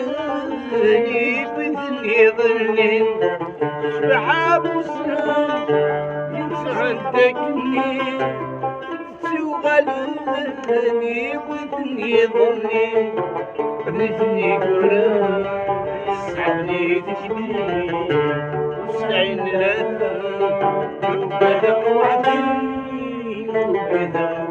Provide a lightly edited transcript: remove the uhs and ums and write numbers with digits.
سوالني بذني ظني سحاب وسنان يتعدقني سوالني بذني ظني رثني قران يسعني ذكري وسعين لها وبدا وعدي وبدا